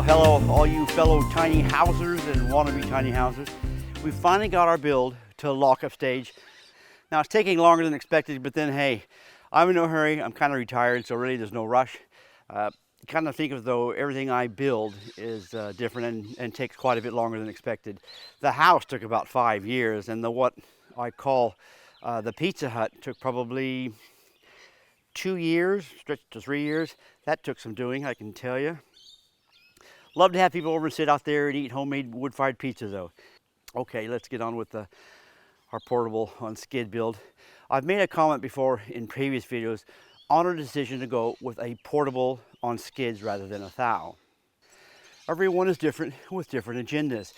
hello all you fellow tiny housers and wannabe tiny housers. We finally got our build to lock-up stage. Now it's taking longer than expected, but then hey, I'm in no hurry. I'm kind of retired, so really there's no rush. Kind of think of though everything I build is different and takes quite a bit longer than expected. The house took about 5 years, and what I call the Pizza Hut took probably 2 years, stretched to 3 years. That took some doing, I can tell you. Love to have people over and sit out there and eat homemade wood-fired pizza though. Okay, let's get on with our portable on skid build. I've made a comment before in previous videos on our decision to go with a portable on skids rather than a thou. Everyone is different with different agendas.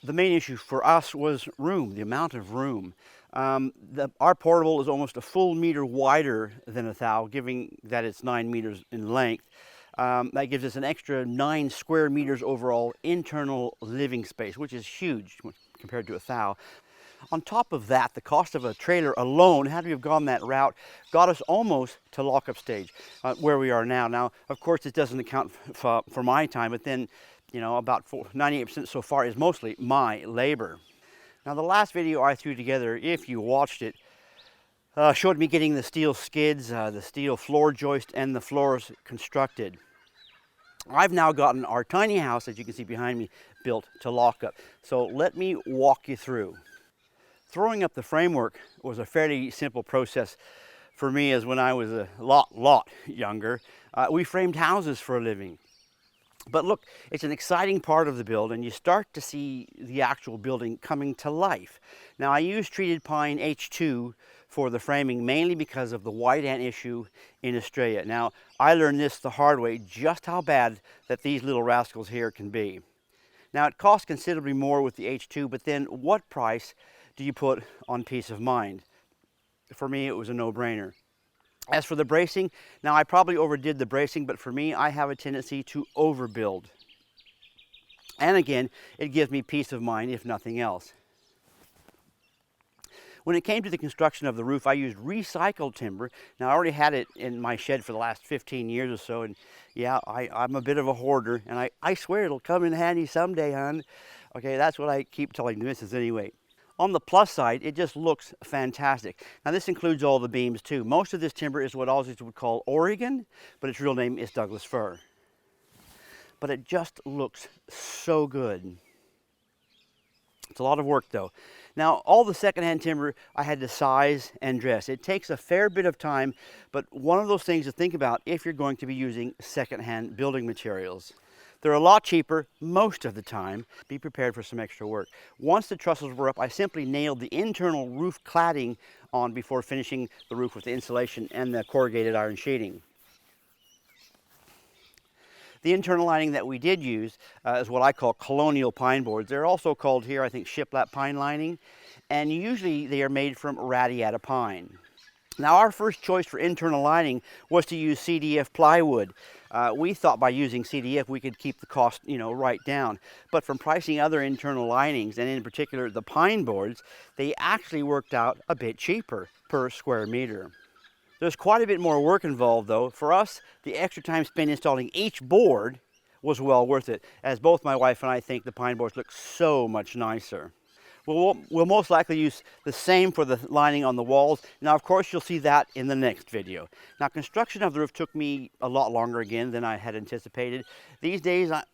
The main issue for us was room, the amount of room. Our portable is almost a full meter wider than a thou, given that it's 9 meters in length. That gives us an extra 9 square meters overall internal living space, which is huge compared to a thou. On top of that, the cost of a trailer alone, had we have gone that route, got us almost to lock-up stage, where we are now. Now, of course, it doesn't account for my time, but then, you know, about 98% so far is mostly my labor. Now, the last video I threw together, if you watched it, showed me getting the steel skids, the steel floor joist, and the floors constructed. I've now gotten our tiny house, as you can see behind me, built to lock up. So let me walk you through. Throwing up the framework was a fairly simple process for me, as when I was a lot younger. We framed houses for a living. But look, it's an exciting part of the build, and you start to see the actual building coming to life. Now, I use treated pine H2 for the framing, mainly because of the white ant issue in Australia. Now, I learned this the hard way, just how bad that these little rascals here can be. Now, it costs considerably more with the H2, but then what price do you put on peace of mind? For me, it was a no-brainer. As for the bracing, now I probably overdid the bracing, but for me, I have a tendency to overbuild. And again, it gives me peace of mind, if nothing else. When it came to the construction of the roof, I used recycled timber. Now, I already had it in my shed for the last 15 years or so, and yeah, I'm a bit of a hoarder, and I swear it'll come in handy someday, hon. Okay, that's what I keep telling the missus anyway. On the plus side, it just looks fantastic. Now, this includes all the beams too. Most of this timber is what Aussies would call Oregon, but its real name is Douglas fir. But it just looks so good. It's a lot of work though. Now, all the secondhand timber I had to size and dress. It takes a fair bit of time, but one of those things to think about if you're going to be using secondhand building materials. They're a lot cheaper most of the time. Be prepared for some extra work. Once the trusses were up, I simply nailed the internal roof cladding on before finishing the roof with the insulation and the corrugated iron sheeting. The internal lining that we did use is what I call colonial pine boards. They're also called here, I think, shiplap pine lining, and usually they are made from radiata pine. Now, our first choice for internal lining was to use CDF plywood. We thought by using CDF we could keep the cost, right down. But from pricing other internal linings, and in particular the pine boards, they actually worked out a bit cheaper per square meter. There's quite a bit more work involved though. For us, the extra time spent installing each board was well worth it, as both my wife and I think the pine boards look so much nicer. We'll most likely use the same for the lining on the walls. Now, of course, you'll see that in the next video. Now, construction of the roof took me a lot longer again than I had anticipated. These days, I'm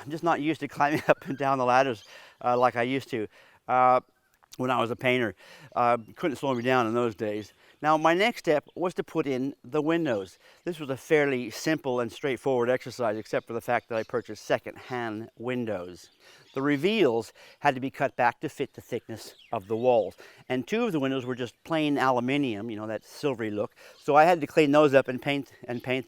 just not used to climbing up and down the ladders like I used to when I was a painter. Couldn't slow me down in those days. Now, my next step was to put in the windows. This was a fairly simple and straightforward exercise, except for the fact that I purchased second-hand windows. The reveals had to be cut back to fit the thickness of the walls. And 2 of the windows were just plain aluminium, that silvery look. So I had to clean those up and paint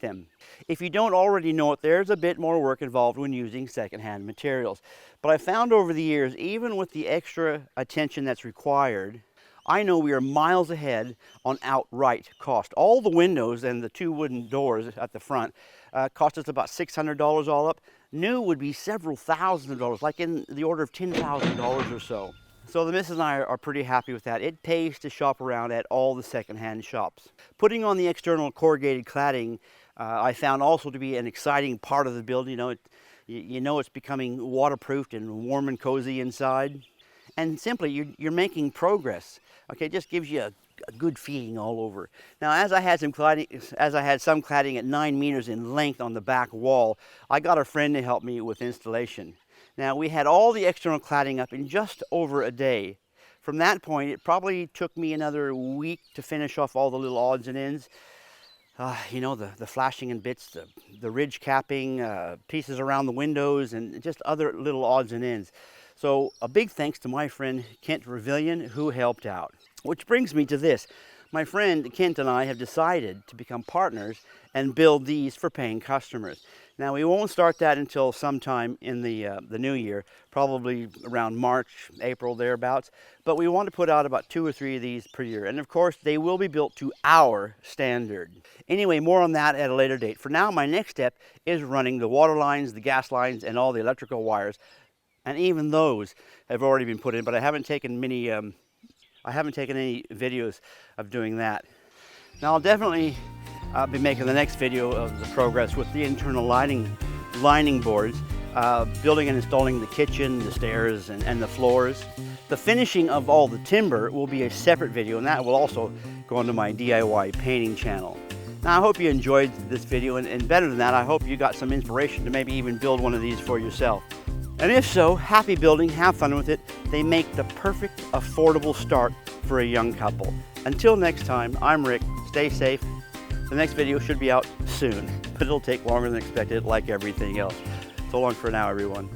them. If you don't already know it, there's a bit more work involved when using second-hand materials. But I found over the years, even with the extra attention that's required, I know we are miles ahead on outright cost. All the windows and the 2 wooden doors at the front cost us about $600 all up. New would be several thousand dollars, like in the order of $10,000 or so. So the missus and I are pretty happy with that. It pays to shop around at all the secondhand shops. Putting on the external corrugated cladding I found also to be an exciting part of the build. You know it's becoming waterproofed and warm and cozy inside. And simply, you're making progress. Okay, it just gives you a good feeling all over. Now, as I had some cladding at 9 meters in length on the back wall, I got a friend to help me with installation. Now, we had all the external cladding up in just over a day. From that point, it probably took me another week to finish off all the little odds and ends. You know, the flashing and bits, the ridge capping, pieces around the windows, and just other little odds and ends. So a big thanks to my friend Kent Revillion, who helped out. Which brings me to this. My friend Kent and I have decided to become partners and build these for paying customers. Now, we won't start that until sometime in the new year, probably around March, April, thereabouts. But we want to put out about 2 or 3 of these per year. And of course, they will be built to our standard. Anyway, more on that at a later date. For now, my next step is running the water lines, the gas lines, and all the electrical wires. And even those have already been put in, but I haven't taken any videos of doing that. Now, I'll definitely be making the next video of the progress with the internal lining boards, building and installing the kitchen, the stairs, and the floors. The finishing of all the timber will be a separate video, and that will also go onto my DIY painting channel. Now, I hope you enjoyed this video, and better than that, I hope you got some inspiration to maybe even build one of these for yourself. And if so, happy building, have fun with it. They make the perfect, affordable start for a young couple. Until next time, I'm Rick. Stay safe. The next video should be out soon, but it'll take longer than expected, like everything else. So long for now, everyone.